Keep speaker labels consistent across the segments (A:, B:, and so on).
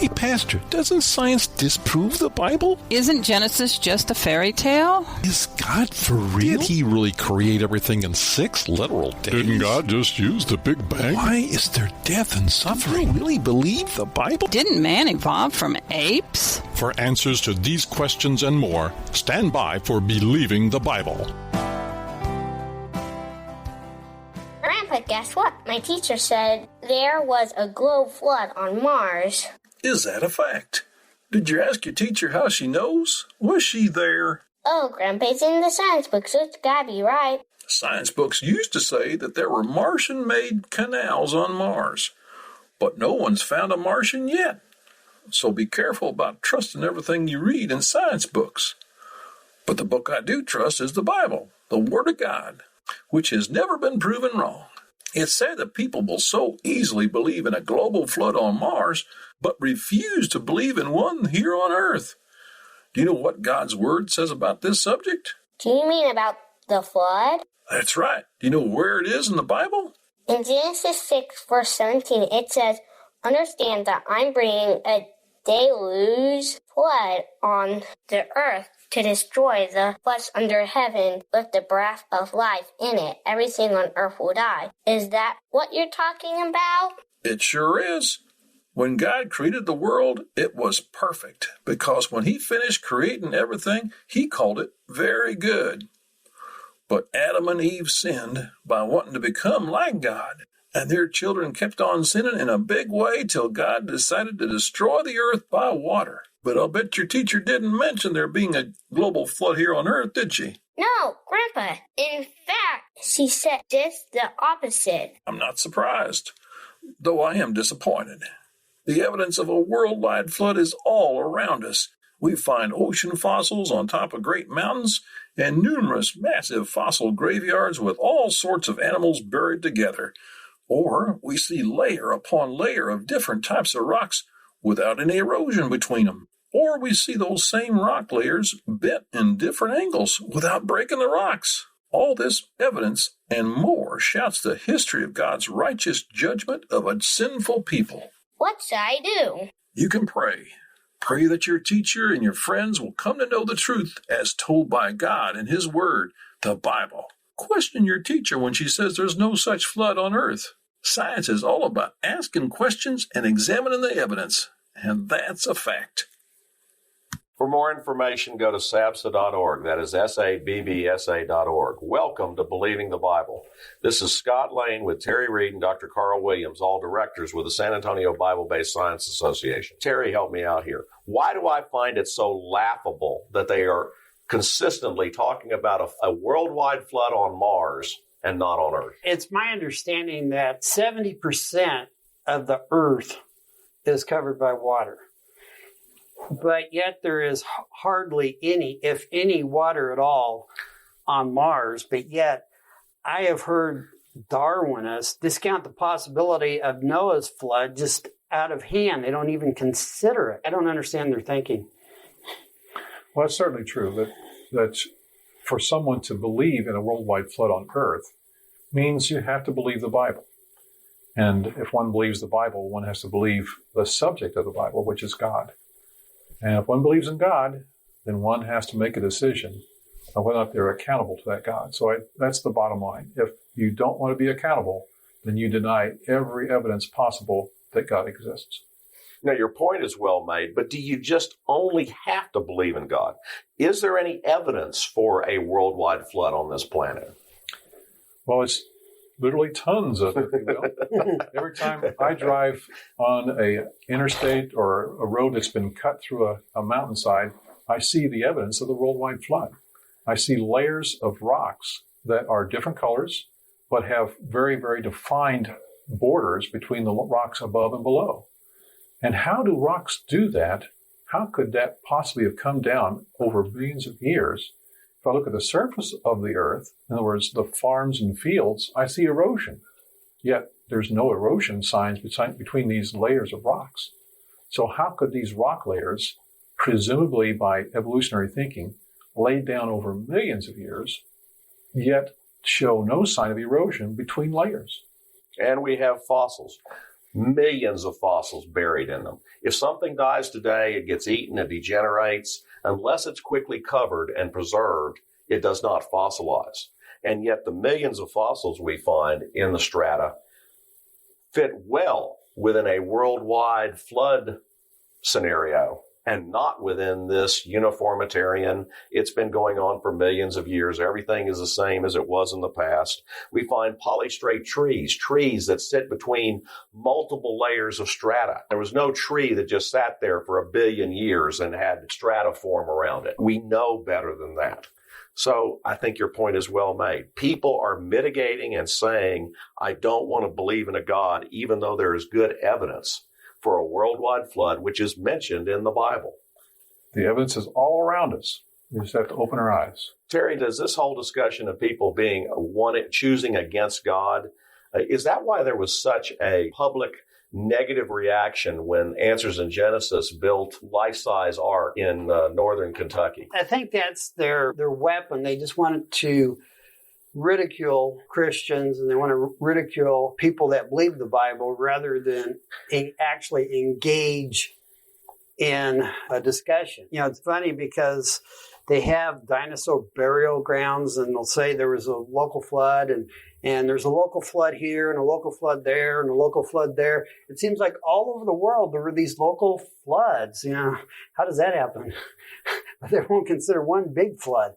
A: Hey, Pastor, doesn't science disprove the Bible?
B: Isn't Genesis just a fairy tale?
A: Is God for real? Did he really create everything in 6 literal days?
C: Didn't God just use the Big Bang?
A: Why is there death and suffering? Do you really believe the Bible?
B: Didn't man evolve from apes?
C: For answers to these questions and more, stand by for Believing the Bible.
D: Grandpa, guess what? My teacher said there was a globe flood on Mars.
E: Is that a fact? Did you ask your teacher how she knows? Was she there?
D: Oh, Grandpa, it's in the science book, so it's gotta be right.
E: Science books used to say that there were Martian-made canals on Mars, but no one's found a Martian yet. So be careful about trusting everything you read in science books. But the book I do trust is the Bible, the Word of God, which has never been proven wrong. It's said that people will so easily believe in a global flood on Mars, but refuse to believe in one here on Earth. Do you know what God's Word says about this subject?
D: Do you mean about the flood?
E: That's right. Do you know where it is in the Bible?
D: In Genesis 6, verse 17, it says, "Understand that I'm bringing a deluge flood on the earth to destroy the what's under heaven with the breath of life in it. Everything on earth will die." Is that what you're talking about?
E: It sure is. When God created the world, it was perfect, because when he finished creating everything, he called it very good. But Adam and Eve sinned by wanting to become like God, and their children kept on sinning in a big way till God decided to destroy the earth by water. But I'll bet your teacher didn't mention there being a global flood here on earth, did she?
D: No, Grandpa. In fact, she said just the opposite.
E: I'm not surprised, though I am disappointed. The evidence of a worldwide flood is all around us. We find ocean fossils on top of great mountains and numerous massive fossil graveyards with all sorts of animals buried together. Or we see layer upon layer of different types of rocks without any erosion between them. Or we see those same rock layers bent in different angles without breaking the rocks. All this evidence and more shouts the history of God's righteous judgment of a sinful people.
D: What should I do?
E: You can pray. Pray that your teacher and your friends will come to know the truth as told by God in His Word, the Bible. Question your teacher when she says there's no such flood on earth. Science is all about asking questions and examining the evidence, and that's a fact.
F: For more information, go to sabsa.org. That is SABBSA.org. Welcome to Believing the Bible. This is Scott Lane with Terry Reed and Dr. Carl Williams, all directors with the San Antonio Bible-Based Science Association. Terry, help me out here. Why do I find it so laughable that they are consistently talking about a worldwide flood on Mars and not on Earth?
G: It's my understanding that 70% of the Earth is covered by water. But yet there is hardly any, if any, water at all on Mars. But yet I have heard Darwinists discount the possibility of Noah's flood just out of hand. They don't even consider it. I don't understand their thinking.
H: Well, it's certainly true that for someone to believe in a worldwide flood on Earth means you have to believe the Bible. And if one believes the Bible, one has to believe the subject of the Bible, which is God. And if one believes in God, then one has to make a decision of whether or not they're accountable to that God. So that's the bottom line. If you don't want to be accountable, then you deny every evidence possible that God exists.
F: Now, your point is well made, but do you just only have to believe in God? Is there any evidence for a worldwide flood on this planet?
H: Well, it's literally tons of it. Every time I drive on a interstate or a road that's been cut through a mountainside, I see the evidence of the worldwide flood. I see layers of rocks that are different colors, but have very, very defined borders between the rocks above and below. And how do rocks do that? How could that possibly have come down over billions of years? If I look at the surface of the earth, in other words, the farms and fields, I see erosion. Yet there's no erosion signs between these layers of rocks. So how could these rock layers, presumably by evolutionary thinking, laid down over millions of years, yet show no sign of erosion between layers?
F: And we have fossils. millions of fossils buried in them. If something dies today, it gets eaten, it degenerates. Unless it's quickly covered and preserved, it does not fossilize. And yet the millions of fossils we find in the strata fit well within a worldwide flood scenario and not within this uniformitarian, it's been going on for millions of years. Everything is the same as it was in the past. We find polystrate trees that sit between multiple layers of strata. There was no tree that just sat there for 1 billion years and had strata form around it. We know better than that. So I think your point is well made. People are mitigating and saying, I don't want to believe in a God, even though there is good evidence for a worldwide flood, which is mentioned in the Bible.
H: The evidence is all around us. We just have to open our eyes.
F: Terry, does this whole discussion of people being choosing against God, is that why there was such a public negative reaction when Answers in Genesis built life-size ark in northern Kentucky?
G: I think that's their weapon. They just wanted to ridicule Christians, and they want to ridicule people that believe the Bible rather than actually engage in a discussion. You know, it's funny because they have dinosaur burial grounds, and they'll say there was a local flood, and there's a local flood here, and a local flood there, and a local flood there. It seems like all over the world there were these local floods. You know, how does that happen? They won't consider one big flood.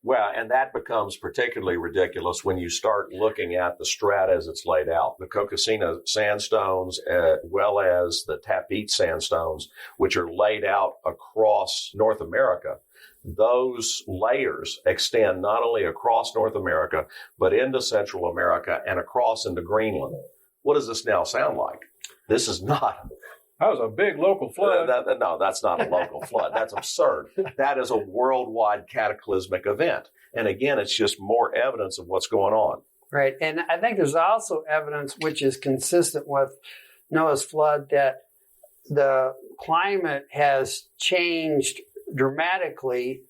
F: Well, and that becomes particularly ridiculous when you start looking at the strata as it's laid out. The Cocosina sandstones, as well as the Tapete sandstones, which are laid out across North America. Those layers extend not only across North America, but into Central America and across into Greenland. What does this now sound like? This is not...
H: That was a big local flood.
F: No, that's not a local flood. That's absurd. That is a worldwide cataclysmic event. And again, it's just more evidence of what's going on.
G: Right. And I think there's also evidence which is consistent with Noah's flood that the climate has changed dramatically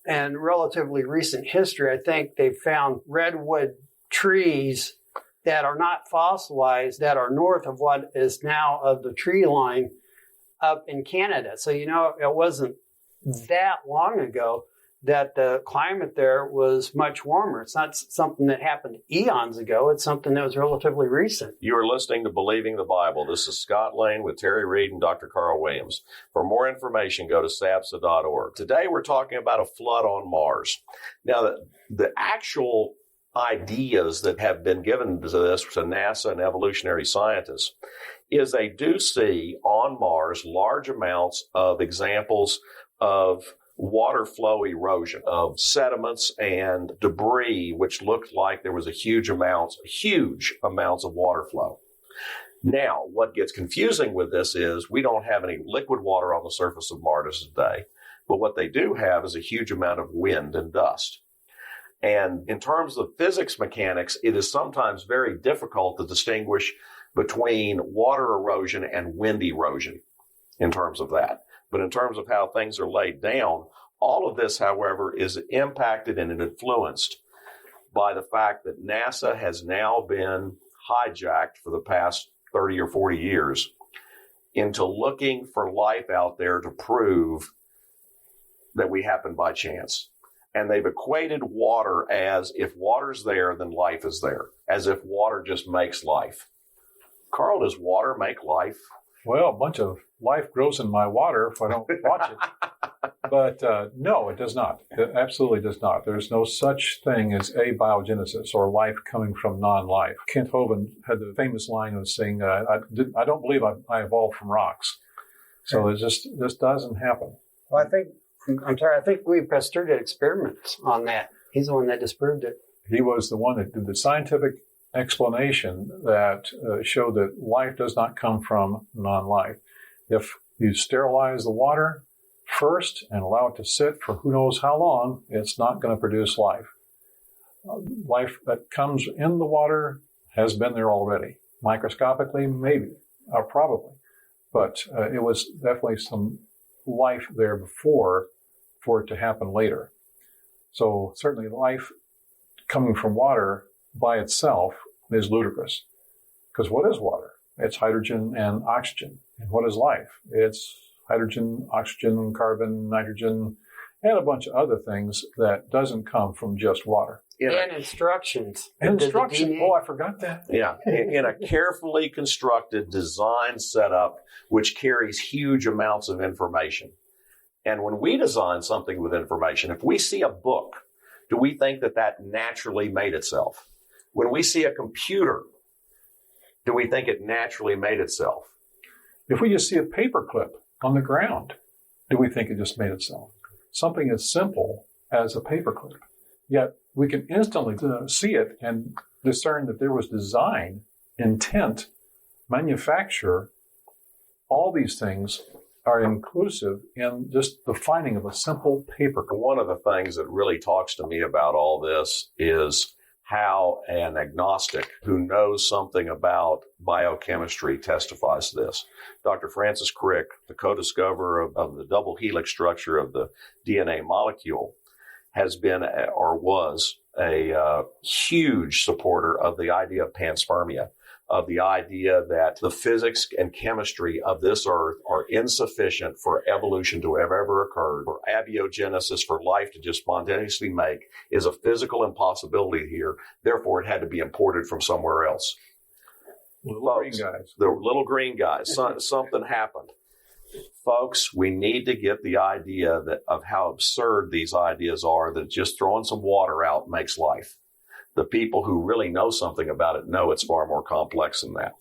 G: in relatively recent history. I think they've found redwood trees that are not fossilized, that are north of what is now of the tree line up in Canada. So, you know, it wasn't that long ago that the climate there was much warmer. It's not something that happened eons ago. It's something that was relatively recent.
F: You are listening to Believing the Bible. This is Scott Lane with Terry Reed and Dr. Carl Williams. For more information, go to sabsa.org. Today, we're talking about a flood on Mars. Now, the actual ideas that have been given to this to NASA and evolutionary scientists is they do see on Mars large amounts of examples of water flow erosion, of sediments and debris, which looked like there was huge amounts of water flow. Now, what gets confusing with this is we don't have any liquid water on the surface of Mars today, but what they do have is a huge amount of wind and dust. And in terms of physics mechanics, it is sometimes very difficult to distinguish between water erosion and wind erosion in terms of that. But in terms of how things are laid down, all of this, however, is impacted and influenced by the fact that NASA has now been hijacked for the past 30 or 40 years into looking for life out there to prove that we happen by chance. And they've equated water as if water's there, then life is there, as if water just makes life. Carl, does water make life?
H: Well, a bunch of life grows in my water if I don't watch it. But no, it does not. It absolutely does not. There's no such thing as abiogenesis or life coming from non-life. Kent Hovind had the famous line of saying, I don't believe I evolved from rocks. So it just doesn't happen.
G: Well, I think Louis Pasteur did experiments on that. He's the one that disproved it.
H: He was the one that did the scientific explanation that showed that life does not come from non-life. If you sterilize the water first and allow it to sit for who knows how long, it's not going to produce life. Life that comes in the water has been there already. Microscopically, maybe, or probably. But it was definitely some life there before for it to happen later. So certainly life coming from water by itself is ludicrous. Because what is water? It's hydrogen and oxygen. And what is life? It's hydrogen, oxygen, carbon, nitrogen, and a bunch of other things that doesn't come from just water.
G: And instructions.
H: Instructions. Oh, I forgot that.
F: Yeah. In a carefully constructed design setup, which carries huge amounts of information. And when we design something with information, if we see a book, do we think that that naturally made itself? When we see a computer, do we think it naturally made itself?
H: If we just see a paperclip on the ground, do we think it just made itself? Something as simple as a paperclip. Yet we can instantly see it and discern that there was design, intent, manufacture. All these things are inclusive in just the finding of a simple paperclip.
F: One of the things that really talks to me about all this is how an agnostic who knows something about biochemistry testifies to this. Dr. Francis Crick, the co-discoverer of the double helix structure of the DNA molecule, has been or was a huge supporter of the idea of panspermia, of the idea that the physics and chemistry of this earth are insufficient for evolution to have ever occurred, for abiogenesis, for life to just spontaneously make, is a physical impossibility here. Therefore, it had to be imported from somewhere else.
H: Little green guys.
F: The little green guys. Something happened. Folks, we need to get the idea of how absurd these ideas are, that just throwing some water out makes life. The people who really know something about it know it's far more complex than that.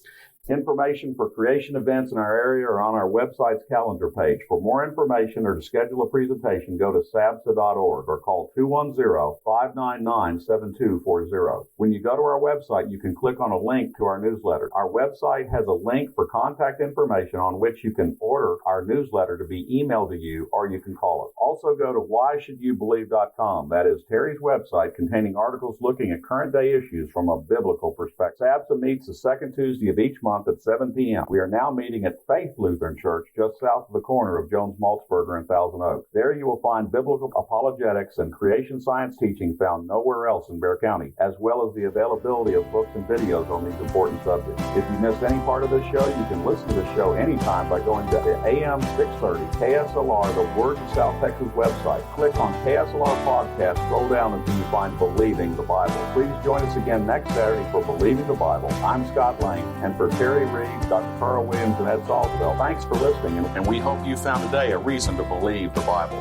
I: Information for creation events in our area are on our website's calendar page. For more information or to schedule a presentation, go to sabsa.org or call 210-599-7240. When you go to our website, you can click on a link to our newsletter. Our website has a link for contact information on which you can order our newsletter to be emailed to you, or you can call us. Also go to whyshouldyoubelieve.com. That is Terry's website containing articles looking at current day issues from a biblical perspective. SABSA meets the second Tuesday of each month at 7 p.m. We are now meeting at Faith Lutheran Church just south of the corner of Jones Maltzberger and Thousand Oaks. There you will find biblical apologetics and creation science teaching found nowhere else in Bexar County, as well as the availability of books and videos on these important subjects. If you missed any part of this show, you can listen to the show anytime by going to the AM 630 KSLR, the Word of South Texas website. Click on KSLR Podcast, scroll down until you find Believing the Bible. Please join us again next Saturday for Believing the Bible. I'm Scott Lane, and for Terry Reed, Dr. Carl Williams, and Ed Salzfeld, thanks for listening, and we hope you found today a reason to believe the Bible.